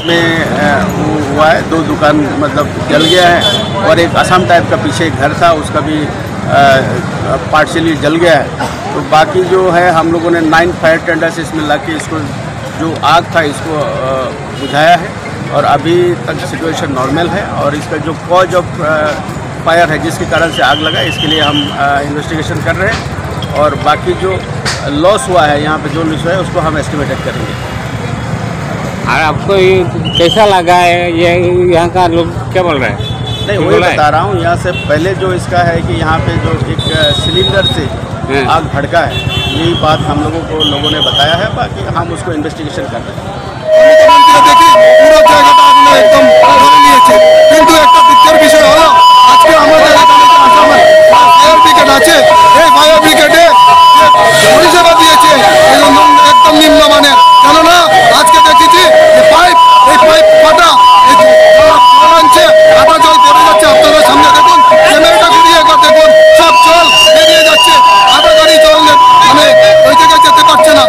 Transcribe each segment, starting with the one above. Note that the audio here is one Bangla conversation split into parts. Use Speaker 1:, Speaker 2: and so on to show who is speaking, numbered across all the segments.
Speaker 1: में हुआ है। 2 दुकान मतलब जल गया है और एक असम टाइप का पीछे एक घर था उसका भी पार्शियली जल गया है। तो बाकी जो है हम लोगों ने 9 फायर टेंडर्स इसमें ला के इसको जो आग था इसको बुझाया है और अभी तक सिचुएशन नॉर्मल है। और इसका जो कॉज ऑफ फायर है जिसके कारण से आग लगा इसके लिए हम इन्वेस्टिगेशन कर रहे हैं और बाकी जो लॉस हुआ है यहाँ पे जो लॉस हुआ है उसको हम एस्टिमेटेड करेंगे।
Speaker 2: और आपको ये कैसा लगा है, ये यहाँ का लोग क्या बोल रहे हैं?
Speaker 1: नहीं वही बता रहा हूँ, यहाँ से पहले जो इसका है कि यहाँ पे जो एक सिलेंडर से आग भड़का है यही बात हम लोगों ने बताया है। बाकी हम उसको इन्वेस्टिगेशन कर रहे हैं।
Speaker 3: কিন্তু একটা দুঃখের বিষয় হলো আজকে আমাদের এখানে ফায়ার ব্রিগেড আছে, এই ফায়ার ব্রিগেডে পরিষেবা দিয়েছে একদম নিম্নমানের। কেননা আজকে দেখেছি এই পাইপ ফাটা, জল আনছে, আটা জল পড়ে যাচ্ছে। আপনারা সামনে দেখুন, ক্যামেরাটা ঘুরিয়ে একবার দেখুন, সব জল বেরিয়ে যাচ্ছে। আটা গাড়ি জল মানে ওই জায়গায় যেতে পারছে না।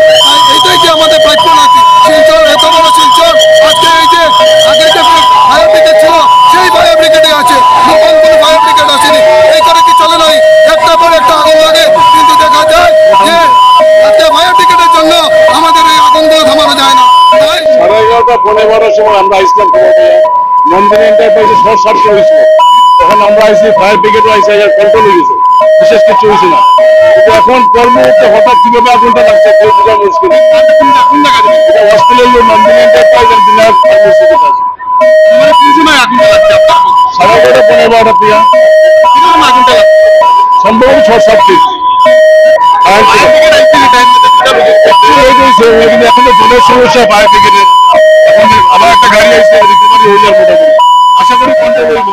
Speaker 3: এইটাই কি আমাদের প্রাপ্য নাকি? শিলচর এত বড় শিলচর, আজকে এই যে আগে যে ফায়ার ব্রিগেড ছিল সেই ফায়ার ব্রিগেডে আছে, নতুন কোনো ফায়ার ব্রিগেড আসেনি। এই করে কি চলে নাই? একটা পর একটা আগুন লাগে, কিন্তু দেখা যায় যে আজকে ফায়ার ব্রিগেডের জন্য আমাদের এই আগুনগুলো থামানো যায় না। তাই
Speaker 4: 11:30 পৌনে 12টার সময় আমরা আসলাম নন্দিনী এন্টারপ্রাইজে শর্ট সার্কিট হয়েছিল। তখন আমরা আসি, ফায়ার ব্রিগেডও আসে, কন্ট্রোল হয়ে গেছে, বিশেষ কিছু হয়েছে না। কিন্তু এখন কর্মমুহূর্তে হঠাৎ কিভাবে আগুনটা লাগছে কেউ বোঝা মুশকিল। হসপিটাল নন্দিনী এন্টারপ্রাইজ আর বিনায়ক ফার্মেসিতে আছে। সাড়ে 11:30 পৌনে 12টা প্রিয়া সম্ভবত শর্ট সার্কিট। এখন তো জলের সমস্যা ফায়ার ব্রিগেডের, এখন আবার একটা গাড়ি আসছে, মোটামুটি আশা করি কন্ট্রোল হইব।